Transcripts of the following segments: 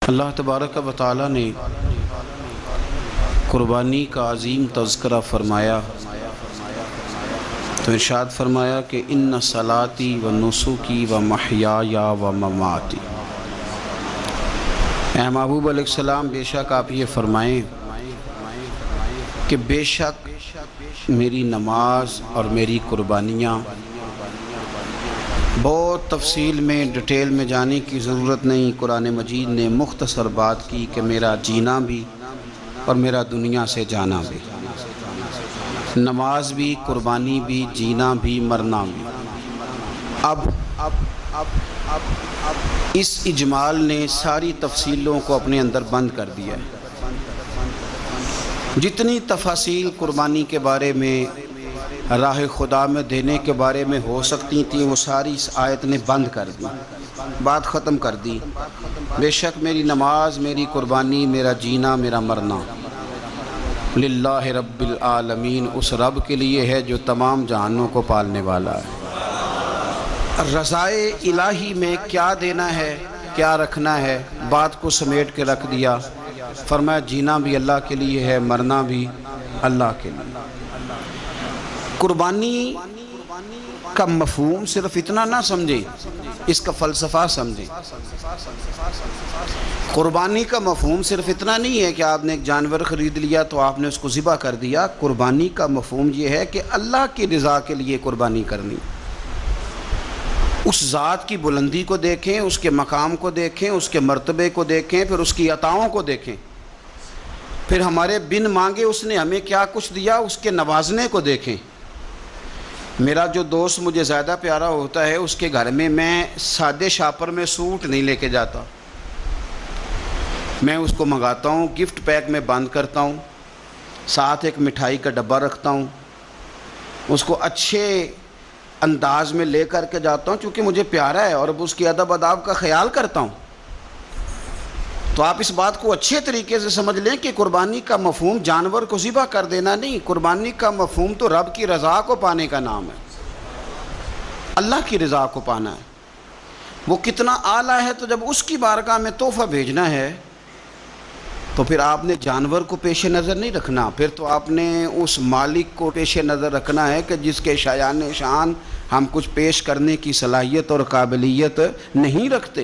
اللہ تبارک و تعالی نے قربانی کا عظیم تذکرہ فرمایا تو ارشاد فرمایا کہ ان صلاتی و نسکی و محیایا و مماتی۔ اے محبوب علیہ السلام، بے شک آپ یہ فرمائیں کہ بے شک میری نماز اور میری قربانیاں، بہت تفصیل میں ڈیٹیل میں جانے کی ضرورت نہیں، قرآن مجید نے مختصر بات کی کہ میرا جینا بھی اور میرا دنیا سے جانا بھی، نماز بھی، قربانی بھی، جینا بھی، مرنا بھی۔ اب اس اجمال نے ساری تفصیلوں کو اپنے اندر بند کر دیا ہے۔ جتنی تفاصیل قربانی کے بارے میں، راہ خدا میں دینے کے بارے میں ہو سکتی تھیں، وہ ساری اس آیت نے بند کر دی، بات ختم کر دی۔ بے شک میری نماز، میری قربانی، میرا جینا، میرا مرنا للہ رب العالمین، اس رب کے لیے ہے جو تمام جہانوں کو پالنے والا ہے۔ رضائے الہی میں کیا دینا ہے، کیا رکھنا ہے، بات کو سمیٹ کے رکھ دیا۔ فرمایا جینا بھی اللہ کے لیے ہے، مرنا بھی اللہ کے لیے۔ قربانی کا مفہوم صرف اتنا نہ سمجھیں، اس کا فلسفہ سمجھیں۔ قربانی کا مفہوم صرف اتنا نہیں ہے کہ آپ نے ایک جانور خرید لیا تو آپ نے اس کو ذبح کر دیا۔ قربانی کا مفہوم یہ ہے کہ اللہ کی رضا کے لیے قربانی کرنی، اس ذات کی بلندی کو دیکھیں، اس کے مقام کو دیکھیں، اس کے مرتبے کو دیکھیں، پھر اس کی عطاؤں کو دیکھیں، پھر ہمارے بن مانگے اس نے ہمیں کیا کچھ دیا، اس کے نوازنے کو دیکھیں۔ میرا جو دوست مجھے زیادہ پیارا ہوتا ہے، اس کے گھر میں میں سادے شاپر میں سوٹ نہیں لے کے جاتا، میں اس کو منگاتا ہوں، گفٹ پیک میں بند کرتا ہوں، ساتھ ایک مٹھائی کا ڈبہ رکھتا ہوں، اس کو اچھے انداز میں لے کر کے جاتا ہوں چونکہ مجھے پیارا ہے اور اب اس کی ادب آداب کا خیال کرتا ہوں۔ تو آپ اس بات کو اچھے طریقے سے سمجھ لیں کہ قربانی کا مفہوم جانور کو ذبح کر دینا نہیں، قربانی کا مفہوم تو رب کی رضا کو پانے کا نام ہے، اللہ کی رضا کو پانا ہے۔ وہ کتنا اعلیٰ ہے، تو جب اس کی بارگاہ میں تحفہ بھیجنا ہے تو پھر آپ نے جانور کو پیش نظر نہیں رکھنا، پھر تو آپ نے اس مالک کو پیش نظر رکھنا ہے کہ جس کے شایان شان ہم کچھ پیش کرنے کی صلاحیت اور قابلیت نہیں رکھتے۔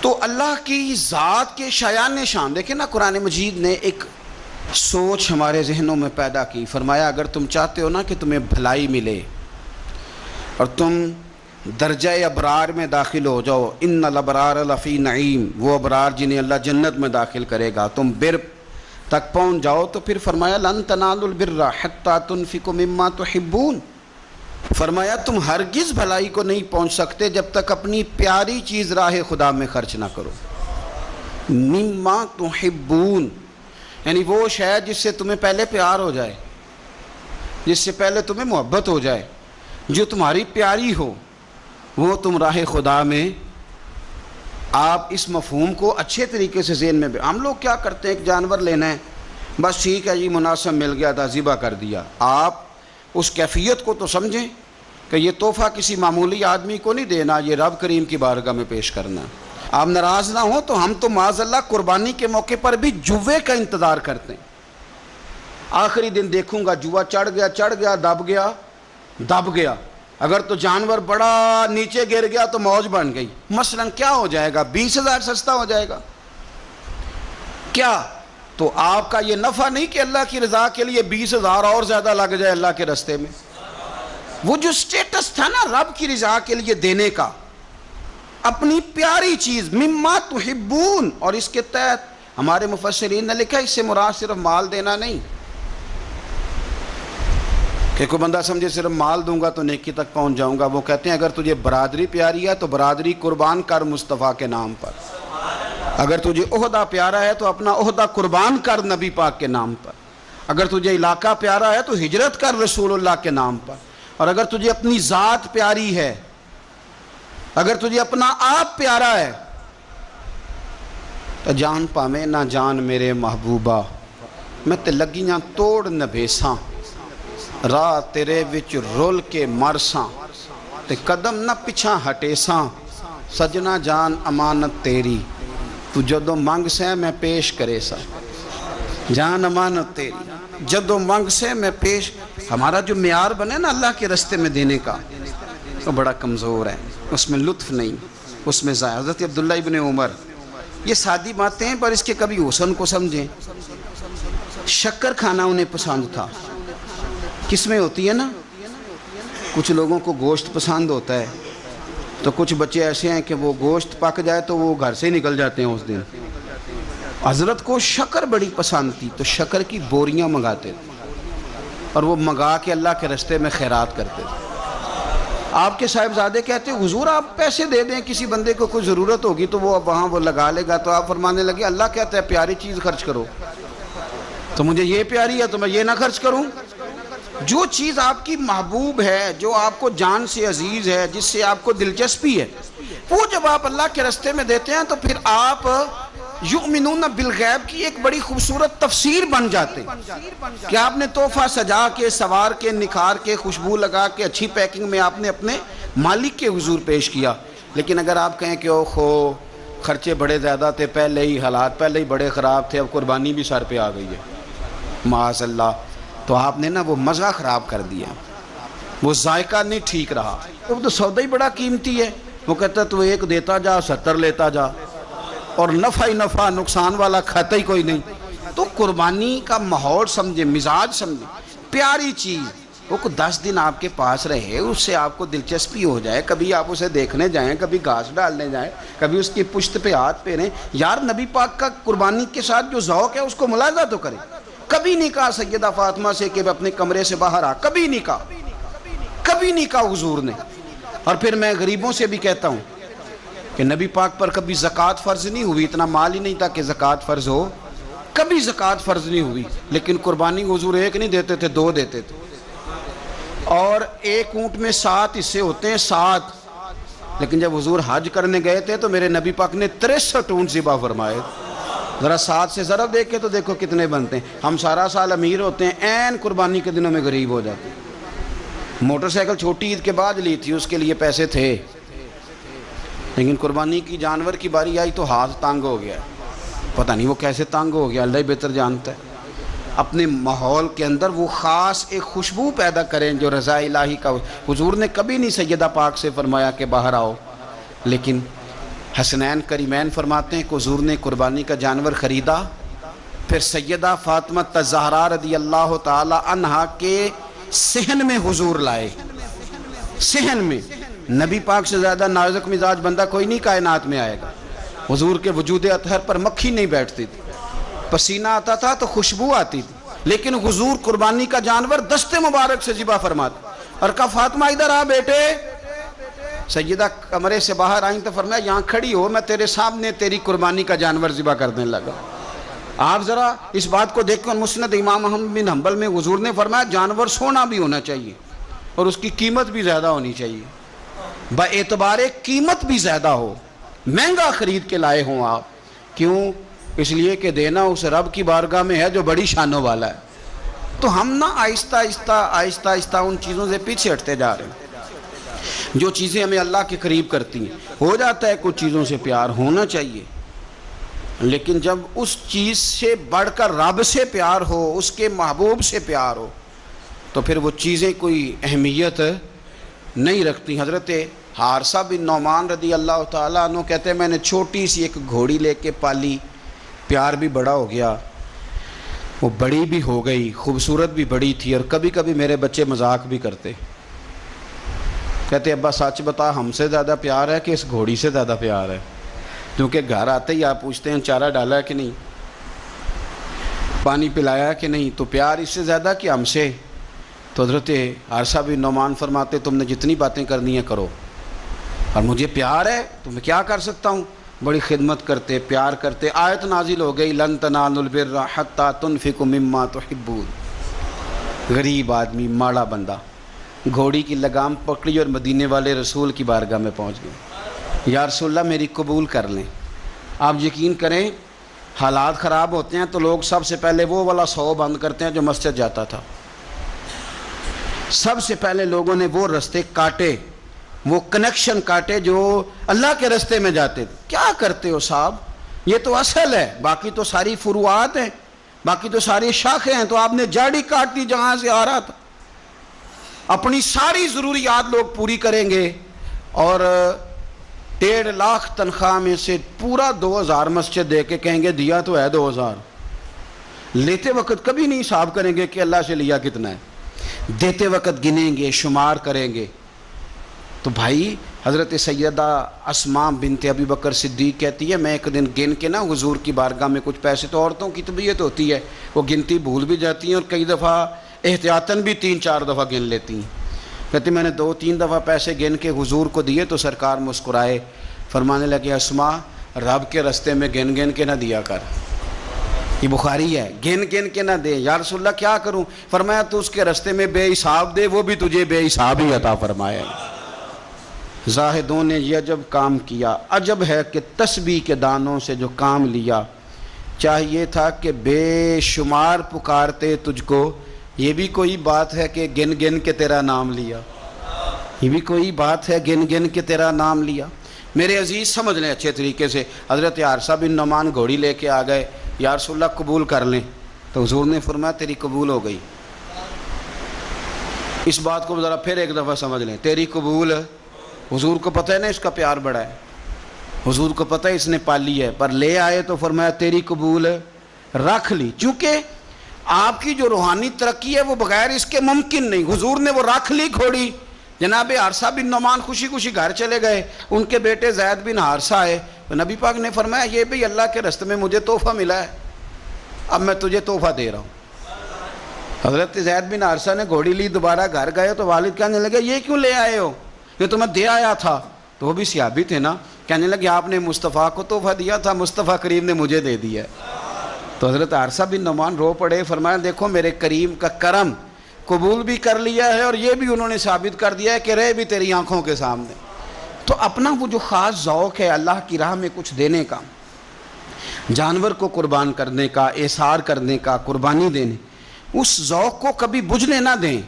تو اللہ کی ذات کے شایان شان دیکھیں نا، قرآن مجید نے ایک سوچ ہمارے ذہنوں میں پیدا کی۔ فرمایا اگر تم چاہتے ہو نا کہ تمہیں بھلائی ملے اور تم درجہ ابرار میں داخل ہو جاؤ، ان الابرار لفی نعیم، وہ ابرار جنہیں اللہ جنت میں داخل کرے گا، تم بر تک پہنچ جاؤ، تو پھر فرمایا لن تنالوا البر حتی تنفقوا مما تحبون۔ فرمایا تم ہرگز بھلائی کو نہیں پہنچ سکتے جب تک اپنی پیاری چیز راہ خدا میں خرچ نہ کرو۔ مما تحبون یعنی وہ شے جس سے تمہیں پہلے پیار ہو جائے، جس سے پہلے تمہیں محبت ہو جائے، جو تمہاری پیاری ہو، وہ تم راہ خدا میں۔ آپ اس مفہوم کو اچھے طریقے سے ذہن میں ہم لوگ کیا کرتے ہیں، ایک جانور لینا ہے، بس ٹھیک ہے جی مناسب مل گیا تھا، ذبح کر دیا۔ آپ اس کیفیت کو تو سمجھیں کہ یہ تحفہ کسی معمولی آدمی کو نہیں دینا، یہ رب کریم کی بارگاہ میں پیش کرنا۔ آپ ناراض نہ ہوں تو ہم تو معاذ اللہ قربانی کے موقع پر بھی جوے کا انتظار کرتے ہیں۔ آخری دن دیکھوں گا جوا چڑھ گیا، دب گیا۔ اگر تو جانور بڑا نیچے گر گیا تو موج بن گئی، مثلا کیا ہو جائے گا، 20,000 سستا ہو جائے گا کیا؟ تو آپ کا یہ نفع نہیں کہ اللہ کی رضا کے لیے 20,000 اور زیادہ لگ جائے اللہ کے رستے میں۔ وہ جو سٹیٹس تھا نا رب کی رضا کے لیے دینے کا، اپنی پیاری چیز مما تحبون، اور اس کے تحت ہمارے مفسرین نے لکھا اس سے مراد صرف مال دینا نہیں کہ کوئی بندہ سمجھے صرف مال دوں گا تو نیکی تک پہنچ جاؤں گا۔ وہ کہتے ہیں اگر تجھے برادری پیاری ہے تو برادری قربان کر مصطفیٰ کے نام پر، اگر تجھے عہدہ پیارا ہے تو اپنا عہدہ قربان کر نبی پاک کے نام پر، اگر تجھے علاقہ پیارا ہے تو ہجرت کر رسول اللہ کے نام پر، اور اگر تجھے اپنی ذات پیاری ہے، اگر تجھے اپنا آپ پیارا ہے تو جان پاویں نہ جان میرے محبوبہ، میں تے لگیاں توڑ نبھیساں، راہ تیرے وچ رول کے مرساں، تے قدم نہ پچھاں ہٹیساں، سجنا جان امانت تیری، تو جدو منگ سے میں پیش کرے سا، جان امانت تیری جدو منگ سے میں پیش۔ ہمارا جو معیار بنے نا اللہ کے رستے میں دینے کا، وہ بڑا کمزور ہے، اس میں لطف نہیں، اس میں حضرت عبداللہ ابن عمر، یہ سادی باتیں ہیں پر اس کے کبھی حسن کو سمجھیں۔ شکر کھانا انہیں پسند تھا، کس میں ہوتی ہے نا، کچھ لوگوں کو گوشت پسند ہوتا ہے، تو کچھ بچے ایسے ہیں کہ وہ گوشت پک جائے تو وہ گھر سے نکل جاتے ہیں اس دن۔ حضرت کو شکر بڑی پسند تھی تو شکر کی بوریاں منگاتے تھے اور وہ منگا کے اللہ کے رستے میں خیرات کرتے تھے۔ آپ کے صاحبزادے کہتے ہیں حضور آپ پیسے دے دیں، کسی بندے کو کوئی ضرورت ہوگی تو وہ وہاں وہ لگا لے گا، تو آپ فرمانے لگے اللہ کہتا ہے پیاری چیز خرچ کرو، تو مجھے یہ پیاری ہے تو میں یہ نہ خرچ کروں۔ جو چیز آپ کی محبوب ہے، جو آپ کو جان سے عزیز ہے، جس سے آپ کو دلچسپی ہے، وہ جب آپ اللہ کے رستے میں دیتے ہیں تو پھر آپ یؤمنون بالغیب کی ایک بڑی خوبصورت تفسیر بن جاتے ہیں کہ آپ نے تحفہ سجا کے، سوار کے، نکھار کے، خوشبو لگا کے، اچھی پیکنگ میں آپ نے اپنے مالک کے حضور پیش کیا۔ لیکن اگر آپ کہیں کہ اوہو خرچے بڑے زیادہ تھے، پہلے ہی حالات پہلے ہی بڑے خراب تھے، اب قربانی بھی سر پہ آ گئی ہے، معاذ اللہ، تو آپ نے نا وہ مزہ خراب کر دیا، وہ ذائقہ نہیں ٹھیک رہا۔ وہ تو سودا ہی بڑا قیمتی ہے، وہ کہتا ہے تو ایک دیتا جا 70 لیتا جا، اور نفع ہی نفع، نقصان والا کھاتا ہی کوئی نہیں۔ تو قربانی کا ماحول سمجھے، مزاج سمجھے، پیاری چیز، وہ کو 10 دن آپ کے پاس رہے، اس سے آپ کو دلچسپی ہو جائے، کبھی آپ اسے دیکھنے جائیں، کبھی گھاس ڈالنے جائیں، کبھی اس کی پشت پہ ہاتھ پھیریں۔ یار نبی پاک کا قربانی کے ساتھ جو ذوق ہے اس کو ملاحظہ تو کریں۔ کبھی نہیں کہا سیدہ فاطمہ سے کہ اپنے کمرے سے باہر آ، کبھی نہیں کہا، کبھی نہیں کہا حضور نے۔ اور پھر میں غریبوں سے بھی کہتا ہوں کہ نبی پاک پر کبھی زکوٰۃ فرض نہیں ہوئی، اتنا مال ہی نہیں تھا کہ زکوٰۃ فرض ہو، کبھی زکوٰۃ فرض نہیں ہوئی، لیکن قربانی حضور ایک نہیں دیتے تھے، 2 دیتے تھے، اور ایک اونٹ میں 7 حصے ہوتے ہیں، 7۔ لیکن جب حضور حج کرنے گئے تھے تو میرے نبی پاک نے 63 اونٹ ذبح فرمائے۔ ذرا 7 سے ضرب دے کے تو دیکھو کتنے بنتے ہیں۔ ہم سارا سال امیر ہوتے ہیں، عین قربانی کے دنوں میں غریب ہو جاتے ہیں۔ موٹر سائیکل چھوٹی عید کے بعد لی تھی، اس کے لیے پیسے تھے، لیکن قربانی کی جانور کی باری آئی تو ہاتھ تانگ ہو گیا، پتہ نہیں وہ کیسے تانگ ہو گیا، اللہ ہی بہتر جانتا ہے۔ اپنے ماحول کے اندر وہ خاص ایک خوشبو پیدا کریں جو رضا الہی کا۔ حضور نے کبھی نہیں سیدہ پاک سے فرمایا کہ باہر آؤ، لیکن حسنین کریمین فرماتے ہیں کہ حضور نے قربانی کا جانور خریدا، پھر سیدہ فاطمہ الزہرا رضی اللہ تعالی عنہا کے صحن میں حضور لائے، صحن میں۔ نبی پاک سے زیادہ نازک مزاج بندہ کوئی نہیں کائنات میں آئے گا۔ حضور کے وجود اطہر پر مکھی نہیں بیٹھتی تھی، پسینہ آتا تھا تو خوشبو آتی تھی، لیکن حضور قربانی کا جانور دست مبارک سے ذبح فرماتے اور کہا فاطمہ ادھر آ بیٹے۔ سیدہ کمرے سے باہر آئیں تو فرمایا یہاں کھڑی ہو، میں تیرے سامنے تیری قربانی کا جانور ذبح کرنے لگا۔ آپ ذرا اس بات کو دیکھیں، مسند امام احمد بن حنبل میں حضور نے فرمایا جانور سونا بھی ہونا چاہیے اور اس کی قیمت بھی زیادہ ہونی چاہیے، با اعتبار قیمت بھی زیادہ ہو، مہنگا خرید کے لائے ہوں آپ۔ کیوں؟ اس لیے کہ دینا اس رب کی بارگاہ میں ہے جو بڑی شانوں والا ہے۔ تو ہم نہ آہستہ آہستہ ان چیزوں سے پیچھے ہٹتے جا رہے ہیں جو چیزیں ہمیں اللہ کے قریب کرتی ہیں۔ ہو جاتا ہے کچھ چیزوں سے پیار ہونا چاہیے، لیکن جب اس چیز سے بڑھ کر رب سے پیار ہو، اس کے محبوب سے پیار ہو، تو پھر وہ چیزیں کوئی اہمیت نہیں رکھتی۔ حضرت حارثہ بن نعمان رضی اللہ تعالیٰ عنہ کہتے ہیں میں نے چھوٹی سی ایک گھوڑی لے کے پالی، پیار بھی بڑا ہو گیا، وہ بڑی بھی ہو گئی، خوبصورت بھی بڑی تھی، اور کبھی کبھی میرے بچے مذاق بھی کرتے، کہتے ابا سچ بتا ہم سے زیادہ پیار ہے کہ اس گھوڑی سے زیادہ پیار ہے؟ کیونکہ گھر آتے ہی آپ پوچھتے ہیں چارہ ڈالا ہے کہ نہیں، پانی پلایا ہے کہ نہیں، تو پیار اس سے زیادہ کہ ہم سے؟ تو حضرت حارثہ بن نعمان فرماتے تم نے جتنی باتیں کرنی ہیں کرو، اور مجھے پیار ہے تو میں کیا کر سکتا ہوں؟ بڑی خدمت کرتے، پیار کرتے۔ آیت نازل ہو گئی لن تنالوا البر حتی تنفقوا مما تحبون۔ غریب آدمی، ماڑا بندہ، گھوڑی کی لگام پکڑی اور مدینے والے رسول کی بارگاہ میں پہنچ گئے، یا رسول اللہ میری قبول کر لیں۔ آپ یقین کریں حالات خراب ہوتے ہیں تو لوگ سب سے پہلے وہ والا 100 بند کرتے ہیں جو مسجد جاتا تھا، سب سے پہلے لوگوں نے وہ رستے کاٹے وہ کنیکشن کاٹے جو اللہ کے راستے میں جاتے تھے. کیا کرتے ہو صاحب؟ یہ تو اصل ہے، باقی تو ساری فروعات ہیں، باقی تو ساری شاخیں ہیں. تو آپ نے جاڑی کاٹ دی جہاں سے آ رہا تھا. اپنی ساری ضروریات لوگ پوری کریں گے اور 1.5 لاکھ تنخواہ میں سے پورا 2000 مسجد دے کے کہیں گے دیا تو ہے 2000. لیتے وقت کبھی نہیں حساب کریں گے کہ اللہ سے لیا کتنا ہے. دیتے وقت گنیں گے، شمار کریں گے. تو بھائی حضرت سیدہ اسماء بنت ابی بکر صدیق کہتی ہے میں ایک دن گن کے نا حضور کی بارگاہ میں کچھ پیسے، تو عورتوں کی طبیعت ہوتی ہے وہ گنتی بھول بھی جاتی ہیں اور کئی دفعہ احتیاطاً بھی 3-4 دفعہ گن لیتی ہیں. کہتی میں نے 2-3 دفعہ پیسے گن کے حضور کو دیے تو سرکار مسکرائے، فرمانے لگے اسماء رب کے راستے میں گن گن کے نہ دیا کر. یہ بخاری ہے، گن گن کے نہ دے. یا رسول اللہ کیا کروں؟ فرمایا تو اس کے راستے میں بے حساب دے، وہ بھی تجھے بے حساب ہی عطا فرمائے. زاہدوں نے یہ عجب کام کیا، عجب ہے کہ تسبیح کے دانوں سے جو کام لیا، چاہیے تھا کہ بے شمار پکارتے تجھ کو. یہ بھی کوئی بات ہے کہ گن گن کے تیرا نام لیا؟ یہ بھی کوئی بات ہے گن گن کے تیرا نام لیا؟ میرے عزیز سمجھ لیں اچھے طریقے سے. حضرت حارثہ بن نعمان گھوڑی لے کے آ گئے، یا رسول اللہ قبول کر لیں. تو حضور نے فرمایا تیری قبول ہو گئی. اس بات کو ذرا پھر ایک دفعہ سمجھ لیں، تیری قبول. حضور کو پتہ ہے نا اس کا پیار بڑا ہے، حضور کو پتہ ہے اس نے پالی ہے، پر لے آئے تو فرمایا تیری قبول رکھ لی. چونکہ آپ کی جو روحانی ترقی ہے وہ بغیر اس کے ممکن نہیں. حضور نے وہ رکھ لی گھوڑی. جناب حارثہ بن نعمان خوشی خوشی گھر چلے گئے. ان کے بیٹے زید بن حارثہ آئے، نبی پاک نے فرمایا یہ بھی اللہ کے راستے میں مجھے تحفہ ملا ہے، اب میں تجھے تحفہ دے رہا ہوں. حضرت زید بن حارثہ نے گھوڑی لی، دوبارہ گھر گئے تو والد کہنے لگے یہ کیوں لے آئے ہو؟ یہ تو میں دے آیا تھا. تو وہ بھی صحابی تھے نا، کہنے لگے آپ نے مصطفیٰ کو تحفہ دیا تھا، مصطفیٰ کریم نے مجھے دے دیا. تو حضرت حارثہ بن نعمان رو پڑے، فرمایا دیکھو میرے کریم کا کرم، قبول بھی کر لیا ہے اور یہ بھی انہوں نے ثابت کر دیا ہے کہ رہے بھی تیری آنکھوں کے سامنے. تو اپنا وہ جو خاص ذوق ہے اللہ کی راہ میں کچھ دینے کا، جانور کو قربان کرنے کا، احسار کرنے کا، قربانی دینے، اس ذوق کو کبھی بجھنے نہ دیں.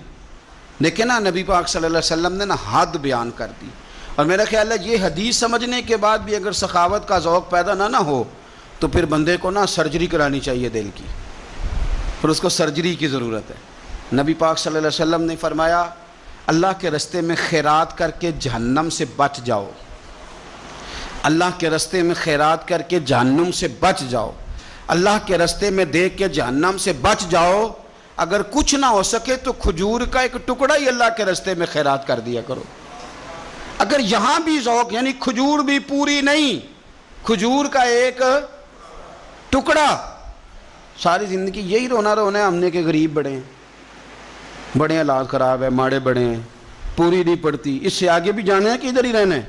دیکھیں نا نبی پاک صلی اللہ علیہ وسلم نے نا حد بیان کر دی. اور میرا خیال ہے یہ حدیث سمجھنے کے بعد بھی اگر سخاوت کا ذوق پیدا نہ ہو تو پھر بندے کو نا سرجری کرانی چاہیے دل کی، پھر اس کو سرجری کی ضرورت ہے. نبی پاک صلی اللہ علیہ وسلم نے فرمایا اللہ کے راستے میں خیرات کر کے جہنم سے بچ جاؤ. اللہ کے راستے میں خیرات کر کے جہنم سے بچ جاؤ. اللہ کے راستے میں دے کے جہنم سے بچ جاؤ. اگر کچھ نہ ہو سکے تو کھجور کا ایک ٹکڑا ہی اللہ کے راستے میں خیرات کر دیا کرو. اگر یہاں بھی ذوق، یعنی کھجور بھی پوری نہیں، کھجور کا ایک ٹکڑا. ساری زندگی یہی رونا ہے ہم نے کہ غریب بڑے ہیں، بڑے حالات خراب ہے، ماڑے بڑے ہیں، پوری نہیں پڑتی. اس سے آگے بھی جانا ہے کہ ادھر ہی رہنا ہے؟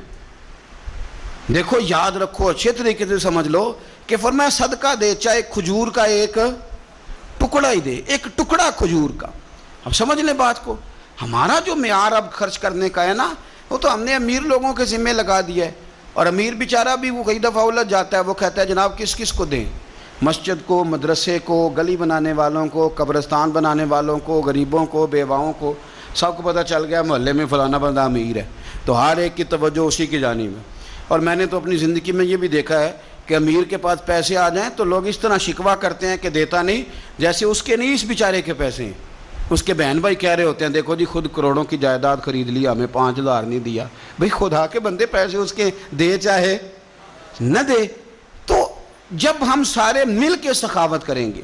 دیکھو یاد رکھو، اچھے طریقے سے سمجھ لو کہ فرمایا صدقہ دے، چاہے کھجور کا ایک ٹکڑا ہی دے، ایک ٹکڑا کھجور کا. اب سمجھ لیں بات کو. ہمارا جو معیار اب خرچ کرنے کا ہے نا، وہ تو ہم نے امیر لوگوں کے ذمہ لگا دیا ہے. اور امیر بیچارہ بھی وہ کئی دفعہ الجھ جاتا ہے، وہ کہتا ہے جناب کس کس کو دیں؟ مسجد کو، مدرسے کو، گلی بنانے والوں کو، قبرستان بنانے والوں کو، غریبوں کو، بیواؤں کو. سب کو پتہ چل گیا محلے میں فلانا بندہ امیر ہے، تو ہر ایک کی توجہ اسی کی جانب ہے. اور میں نے تو اپنی زندگی میں یہ بھی دیکھا ہے کہ امیر کے پاس پیسے آ جائیں تو لوگ اس طرح شکوہ کرتے ہیں کہ دیتا نہیں، جیسے اس کے نہیں اس بیچارے کے پیسے ہیں. اس کے بہن بھائی کہہ رہے ہوتے ہیں دیکھو جی خود کروڑوں کی جائیداد خرید لی، ہمیں 5000 نہیں دیا. بھئی خدا کے بندے پیسے اس کے دے چاہے نہ دے. تو جب ہم سارے مل کے سخاوت کریں گے،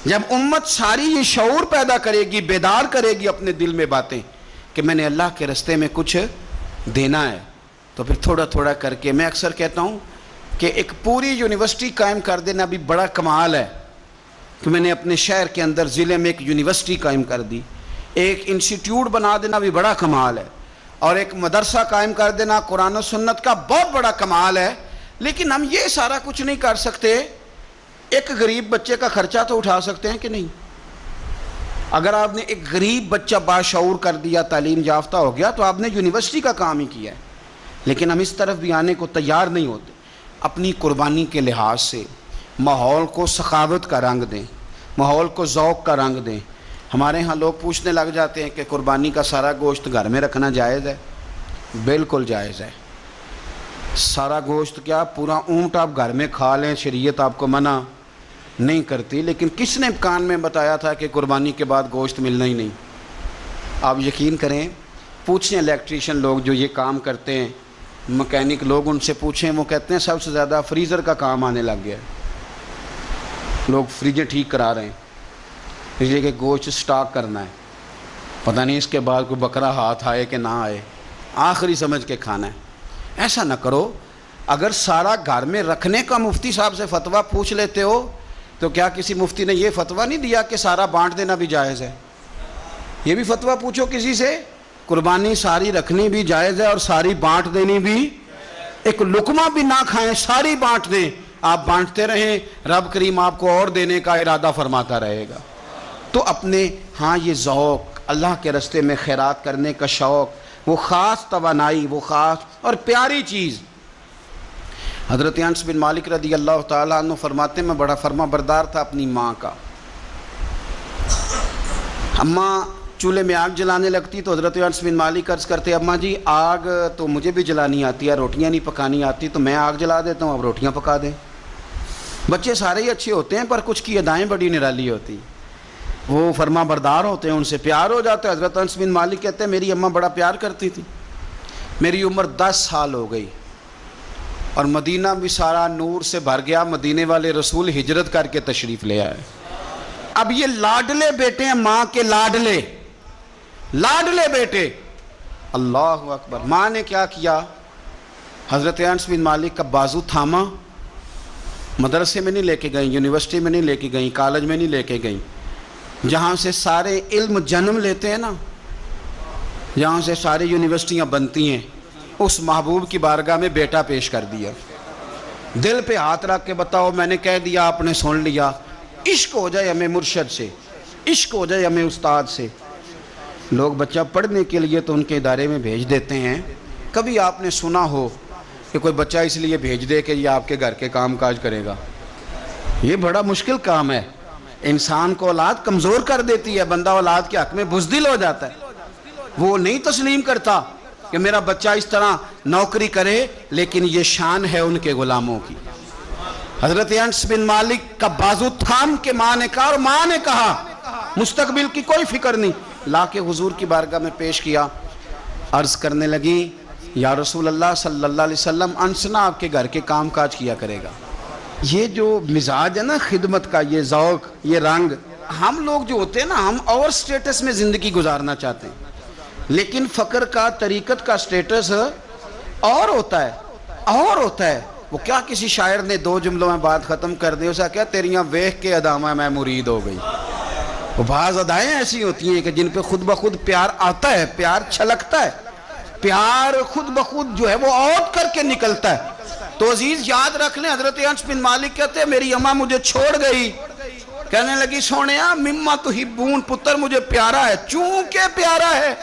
جب امت ساری یہ شعور پیدا کرے گی، بیدار کرے گی اپنے دل میں باتیں کہ میں نے اللہ کے راستے میں کچھ دینا ہے، تو پھر تھوڑا تھوڑا کر کے. میں اکثر کہتا ہوں کہ ایک پوری یونیورسٹی قائم کر دینا بھی بڑا کمال ہے کہ میں نے اپنے شہر کے اندر ضلع میں ایک یونیورسٹی قائم کر دی. ایک انسٹیٹیوٹ بنا دینا بھی بڑا کمال ہے، اور ایک مدرسہ قائم کر دینا قرآن و سنت کا بہت بڑا کمال ہے. لیکن ہم یہ سارا کچھ نہیں کر سکتے. ایک غریب بچے کا خرچہ تو اٹھا سکتے ہیں کہ نہیں؟ اگر آپ نے ایک غریب بچہ باشعور کر دیا، تعلیم یافتہ ہو گیا، تو آپ نے یونیورسٹی کا کام ہی کیا ہے. لیکن ہم اس طرف بھی آنے کو تیار نہیں ہوتے. اپنی قربانی کے لحاظ سے ماحول کو سخاوت کا رنگ دیں، ماحول کو ذوق کا رنگ دیں. ہمارے ہاں لوگ پوچھنے لگ جاتے ہیں کہ قربانی کا سارا گوشت گھر میں رکھنا جائز ہے؟ بالکل جائز ہے. سارا گوشت کیا پورا اونٹ آپ گھر میں کھا لیں شریعت آپ کو منع نہیں کرتی، لیکن کس نے کان میں بتایا تھا کہ قربانی کے بعد گوشت ملنا ہی نہیں؟ آپ یقین کریں، پوچھیں الیکٹریشین لوگ جو یہ کام کرتے ہیں، مکینک لوگ، ان سے پوچھیں، وہ کہتے ہیں سب سے زیادہ فریزر کا کام آنے لگ گیا ہے. لوگ فریجیں ٹھیک کرا رہے ہیں اس لیے کہ گوشت سٹاک کرنا ہے، پتہ نہیں اس کے بعد کوئی بکرا ہاتھ آئے کہ نہ آئے، آخری سمجھ کے کھانا ہے. ایسا نہ کرو. اگر سارا گھر میں رکھنے کا مفتی صاحب سے فتویٰ پوچھ لیتے ہو تو کیا کسی مفتی نے یہ فتویٰ نہیں دیا کہ سارا بانٹ دینا بھی جائز ہے؟ یہ بھی فتویٰ پوچھو کسی سے، قربانی ساری رکھنی بھی جائز ہے اور ساری بانٹ دینی بھی، ایک لقمہ بھی نہ کھائیں، ساری بانٹ دیں. آپ بانٹتے رہیں، رب کریم آپ کو اور دینے کا ارادہ فرماتا رہے گا. تو اپنے ہاں یہ ذوق، اللہ کے راستے میں خیرات کرنے کا شوق، وہ خاص توانائی، وہ خاص اور پیاری چیز. حضرت انس بن مالک رضی اللہ تعالیٰ عنہ فرماتے ہیں میں بڑا فرما بردار تھا اپنی ماں کا. اماں چولہے میں آگ جلانے لگتی تو حضرت انس بن مالک عرض کرتے اماں جی آگ تو مجھے بھی جلانی آتی ہے، روٹیاں نہیں پکانی آتی، تو میں آگ جلا دیتا ہوں، اب روٹیاں پکا دیں. بچے سارے ہی اچھے ہوتے ہیں پر کچھ کی ادائیں بڑی نرالی ہوتی، وہ فرما بردار ہوتے ہیں، ان سے پیار ہو جاتا ہے. حضرت انس بن مالک کہتے ہیں میری اماں بڑا پیار کرتی تھی. میری عمر 10 سال ہو گئی اور مدینہ بھی سارا نور سے بھر گیا. مدینے والے رسول ہجرت کر کے تشریف لے آئے. اب یہ لاڈلے بیٹے ہیں، ماں کے لاڈلے بیٹے. اللہ اکبر. ماں نے کیا کیا؟ حضرت انس بن مالک کا بازو تھاما، مدرسے میں نہیں لے کے گئیں، یونیورسٹی میں نہیں لے کے گئیں، کالج میں نہیں لے کے گئیں، جہاں سے سارے علم جنم لیتے ہیں نا، جہاں سے ساری یونیورسٹیاں بنتی ہیں، اس محبوب کی بارگاہ میں بیٹا پیش کر دیا. دل پہ ہاتھ رکھ کے بتاؤ میں نے کہہ دیا، آپ نے سن لیا. عشق ہو جائے ہمیں مرشد سے، عشق ہو جائے ہمیں استاد سے. لوگ بچہ پڑھنے کے لیے تو ان کے ادارے میں بھیج دیتے ہیں. کبھی آپ نے سنا ہو کہ کوئی بچہ اس لیے بھیج دے کہ یہ آپ کے گھر کے کام کاج کرے گا؟ یہ بڑا مشکل کام ہے. انسان کو اولاد کمزور کر دیتی ہے، بندہ اولاد کے حق میں بزدل ہو جاتا ہے. وہ نہیں تسلیم کرتا کہ میرا بچہ اس طرح نوکری کرے، لیکن یہ شان ہے ان کے غلاموں کی. حضرت انس بن مالک کا بازو تھام کے ماں نے کہا، اور ماں نے کہا مستقبل کی کوئی فکر نہیں، لا کے حضور کی بارگاہ میں پیش کیا. عرض کرنے لگی یا رسول اللہ صلی اللہ علیہ وسلم، انس نہ آپ کے گھر کے کام کاج کیا کرے گا. یہ جو مزاج ہے نا خدمت کا، یہ ذوق، یہ رنگ، ہم لوگ جو ہوتے ہیں نا، ہم اور سٹیٹس میں زندگی گزارنا چاہتے ہیں، لیکن فقر کا، طریقت کا سٹیٹس اور ہوتا ہے. وہ کیا کسی شاعر نے 2 جملوں میں بات ختم کر دی، اسے کیا تیریاں ویکھ کے ادامہ میں مرید ہو گئی. وہ بعض ادائیں ایسی ہوتی ہیں کہ جن پہ خود بخود پیار آتا ہے، پیار چھلکتا ہے، پیار خود بخود جو ہے وہ اوت کر کے نکلتا ہے. تو عزیز یاد رکھ لیں، حضرت انس بن مالک کہتے ہیں میری اماں مجھے چھوڑ گئی، کہنے لگی سونیا مما تحبون، پتر مجھے پیارا ہے، چونکہ پیارا ہے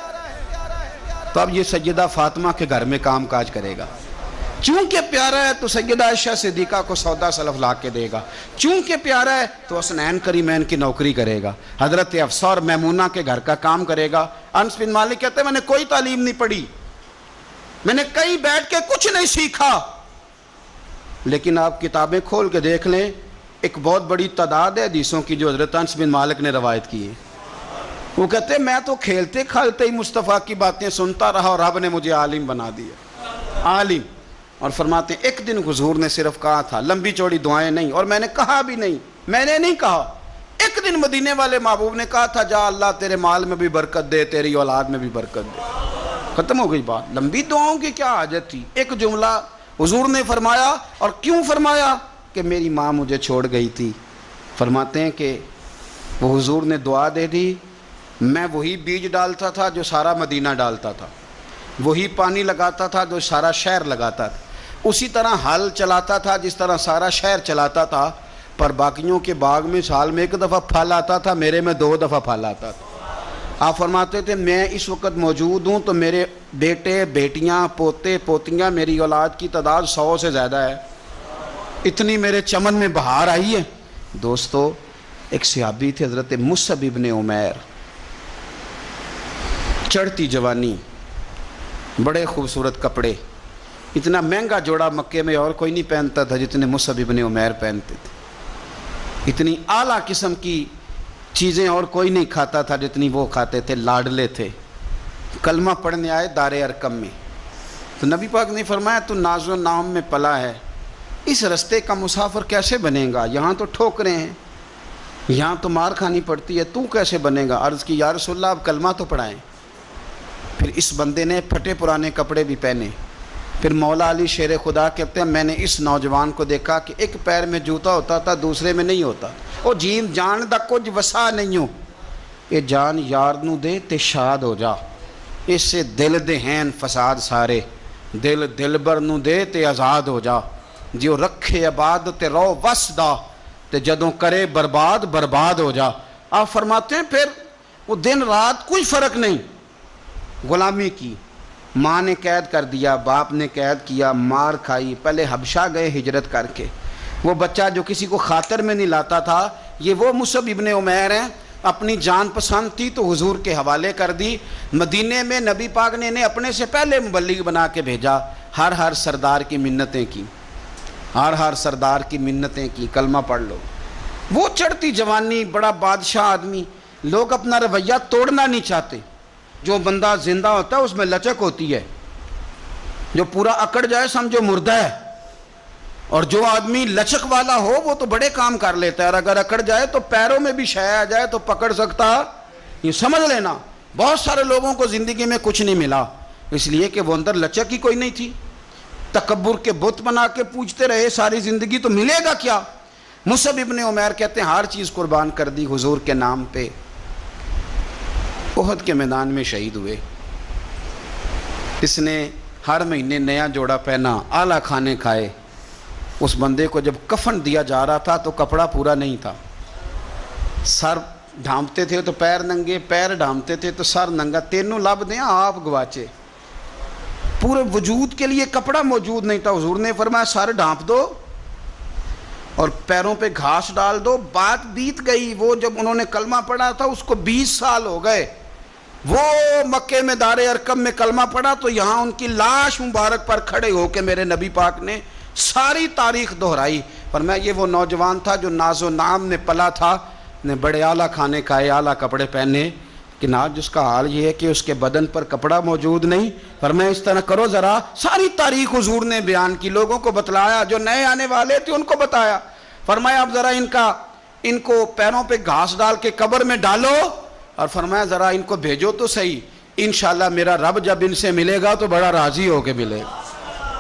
تو اب یہ سیدہ فاطمہ کے گھر میں کام کاج کرے گا. چونکہ پیارا ہے تو سیدہ عائشہ صدیقہ کو سودا سلف لا کے دے گا. چونکہ پیارا ہے تو حسنین کریمین کی نوکری کرے گا. حضرت حفصہ اور میمونہ کے گھر کا کام کرے گا. انس بن مالک کہتے ہیں میں نے کوئی تعلیم نہیں پڑھی، میں نے کہیں بیٹھ کے کچھ نہیں سیکھا، لیکن آپ کتابیں کھول کے دیکھ لیں، ایک بہت بڑی تعداد ہے حدیثوں کی جو حضرت انس بن مالک نے روایت کی ہے. وہ کہتے ہیں میں تو کھیلتے کھالتے ہی مصطفیٰ کی باتیں سنتا رہا اور رب نے مجھے عالم بنا دیا، عالم. اور فرماتے ہیں ایک دن حضور نے صرف کہا تھا، لمبی چوڑی دعائیں نہیں، اور میں نے کہا بھی نہیں، میں نے نہیں کہا. ایک دن مدینے والے محبوب نے کہا تھا جا اللہ تیرے مال میں بھی برکت دے، تیری اولاد میں بھی برکت دے. ختم ہو گئی بات. لمبی دعاؤں کی کیا حاجت تھی؟ ایک جملہ حضور نے فرمایا. اور کیوں فرمایا؟ کہ میری ماں مجھے چھوڑ گئی تھی. فرماتے ہیں کہ وہ حضور نے دعا دے دی، میں وہی بیج ڈالتا تھا جو سارا مدینہ ڈالتا تھا، وہی پانی لگاتا تھا جو سارا شہر لگاتا تھا، اسی طرح حل چلاتا تھا جس طرح سارا شہر چلاتا تھا. پر باقیوں کے باغ میں سال میں 1 دفعہ پھل آتا تھا، میرے میں 2 دفعہ پھل آتا تھا. آپ فرماتے تھے میں اس وقت موجود ہوں تو میرے بیٹے بیٹیاں پوتے پوتیاں، میری اولاد کی تعداد 100 سے زیادہ ہے. اتنی میرے چمن میں بہار آئی ہے. دوستو ایک صحابی تھے حضرت مصعب ابن عمیر، چڑھتی جوانی، بڑے خوبصورت کپڑے، اتنا مہنگا جوڑا مکے میں اور کوئی نہیں پہنتا تھا جتنے مصعب ابن عمیر پہنتے تھے، اتنی اعلیٰ قسم کی چیزیں اور کوئی نہیں کھاتا تھا جتنی وہ کھاتے تھے، لاڈلے تھے۔ کلمہ پڑھنے آئے دار ارقم میں، تو نبی پاک نے فرمایا تو ناز و نام میں پلا ہے، اس رستے کا مسافر کیسے بنے گا؟ یہاں تو ٹھوکریں ہیں، یہاں تو مار کھانی پڑتی ہے، تو کیسے بنے گا؟ عرض کی یا رسول اللہ آپ کلمہ تو پڑھائیں۔ پھر اس بندے نے پھٹے پرانے کپڑے بھی پہنے۔ پھر مولا علی شیر خدا کہتے ہیں میں نے اس نوجوان کو دیکھا کہ ایک پیر میں جوتا ہوتا تھا دوسرے میں نہیں ہوتا، او جیم جان دا کچھ وسا نہیں ہو، اے جان یار نو دے تے شاد ہو جا، اس سے دل دے ہیں فساد سارے، دل دلبر نو دے تے آزاد ہو جا، جیو رکھے آباد تے رو وس دا تے جدوں کرے برباد برباد ہو جا۔ آپ فرماتے ہیں پھر وہ دن رات کوئی فرق نہیں، غلامی کی، ماں نے قید کر دیا، باپ نے قید کیا، مار کھائی، پہلے حبشہ گئے ہجرت کر کے، وہ بچہ جو کسی کو خاطر میں نہیں لاتا تھا، یہ وہ مصعب ابن عمیر ہیں، اپنی جان پسند تھی تو حضور کے حوالے کر دی۔ مدینے میں نبی پاک نے انہیں اپنے سے پہلے مبلغ بنا کے بھیجا، ہر سردار کی منتیں کی، ہر سردار کی منتیں کی، کلمہ پڑھ لو۔ وہ چڑھتی جوانی، بڑا بادشاہ آدمی، لوگ اپنا رویہ توڑنا نہیں چاہتے، جو بندہ زندہ ہوتا ہے اس میں لچک ہوتی ہے، جو پورا اکڑ جائے سمجھو مردہ ہے، اور جو آدمی لچک والا ہو وہ تو بڑے کام کر لیتا ہے، اور اگر اکڑ جائے تو پیروں میں بھی شے آ جائے تو پکڑ سکتا، یہ سمجھ لینا۔ بہت سارے لوگوں کو زندگی میں کچھ نہیں ملا، اس لیے کہ وہ اندر لچک ہی کوئی نہیں تھی، تکبر کے بت بنا کے پوچھتے رہے ساری زندگی، تو ملے گا کیا؟ مصعب ابن عمیر کہتے ہیں ہر چیز قربان کر دی حضور کے نام پہ، احد کے میدان میں شہید ہوئے۔ اس نے ہر مہینے نیا جوڑا پہنا، اعلیٰ کھانے کھائے۔ اس بندے کو جب کفن دیا جا رہا تھا تو کپڑا پورا نہیں تھا، سر ڈھانپتے تھے تو پیر ننگے، پیر ڈھانپتے تھے تو سر ننگا، تینوں لب دیں آپ گواچے، پورے وجود کے لیے کپڑا موجود نہیں تھا۔ حضور نے فرمایا سر ڈھانپ دو اور پیروں پہ گھاس ڈال دو، بات بیت گئی۔ وہ جب انہوں نے کلمہ پڑھا تھا اس کو 20 سال ہو گئے، وہ مکے میں دار ارقم میں کلمہ پڑھا تو یہاں ان کی لاش مبارک پر کھڑے ہو کے میرے نبی پاک نے ساری تاریخ دہرائی، فرمایا یہ وہ نوجوان تھا جو ناز و نام میں پلا تھا، نے بڑے اعلیٰ کھانے کھائے، اعلیٰ کپڑے پہنے، کہ آج جس کا حال یہ ہے کہ اس کے بدن پر کپڑا موجود نہیں۔ فرمایا اس طرح کرو ذرا، ساری تاریخ حضور نے بیان کی، لوگوں کو بتلایا، جو نئے آنے والے تھے ان کو بتایا۔ فرمایا اب ذرا ان کو پیروں پہ گھاس ڈال کے قبر میں ڈالو، اور فرمایا ذرا ان کو بھیجو تو صحیح، انشاءاللہ میرا رب جب ان سے ملے گا تو بڑا راضی ہو کے ملے گا،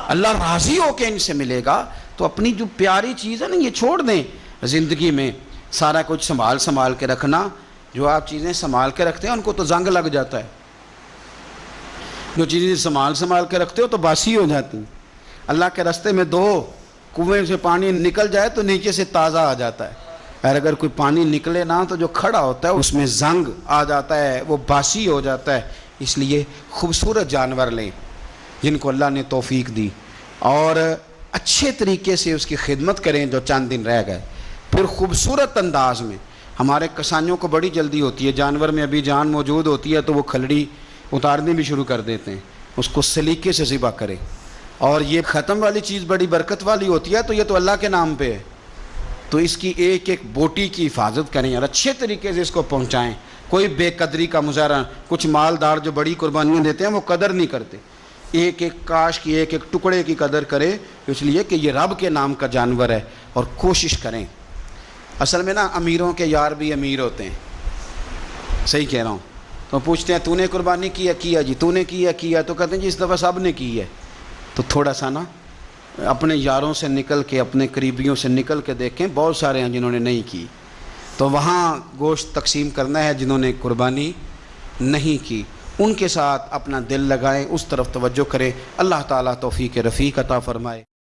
اللہ راضی ہو کے ان سے ملے گا۔ تو اپنی جو پیاری چیز ہے نا یہ چھوڑ دیں، زندگی میں سارا کچھ سنبھال کے رکھنا، جو آپ چیزیں سنبھال کے رکھتے ہیں ان کو تو زنگ لگ جاتا ہے، جو چیزیں سنبھال کے رکھتے ہو تو باسی ہو جاتی ہیں۔ اللہ کے راستے میں دو کنویں سے پانی نکل جائے تو نیچے سے تازہ آ جاتا ہے، اور اگر کوئی پانی نکلے نہ تو جو کھڑا ہوتا ہے اس میں زنگ آ جاتا ہے، وہ باسی ہو جاتا ہے۔ اس لیے خوبصورت جانور لیں جن کو اللہ نے توفیق دی، اور اچھے طریقے سے اس کی خدمت کریں جو چند دن رہ گئے، پھر خوبصورت انداز میں۔ ہمارے کسانیوں کو بڑی جلدی ہوتی ہے، جانور میں ابھی جان موجود ہوتی ہے تو وہ کھلڑی اتارنے بھی شروع کر دیتے ہیں، اس کو سلیقے سے ذبح کریں۔ اور یہ ختم والی چیز بڑی برکت والی ہوتی ہے تو یہ تو اللہ کے نام پہ ہے، تو اس کی ایک ایک بوٹی کی حفاظت کریں اور اچھے طریقے سے اس کو پہنچائیں۔ کوئی بے قدری کا مظاہرہ، کچھ مالدار جو بڑی قربانیاں دیتے ہیں وہ قدر نہیں کرتے، ایک ایک کاش کی ایک ایک ٹکڑے کی قدر کرے، اس لیے کہ یہ رب کے نام کا جانور ہے، اور کوشش کریں۔ اصل میں نا امیروں کے یار بھی امیر ہوتے ہیں، صحیح کہہ رہا ہوں، تو پوچھتے ہیں تو نے قربانی کیا جی، تو نے کیا تو کہتے ہیں جی اس دفعہ سب نے کی ہے۔ تو تھوڑا سا نا اپنے یاروں سے نکل کے، اپنے قریبیوں سے نکل کے دیکھیں، بہت سارے ہیں جنہوں نے نہیں کی، تو وہاں گوشت تقسیم کرنا ہے۔ جنہوں نے قربانی نہیں کی ان کے ساتھ اپنا دل لگائیں، اس طرف توجہ کریں۔ اللہ تعالیٰ توفیق رفیق عطا فرمائے۔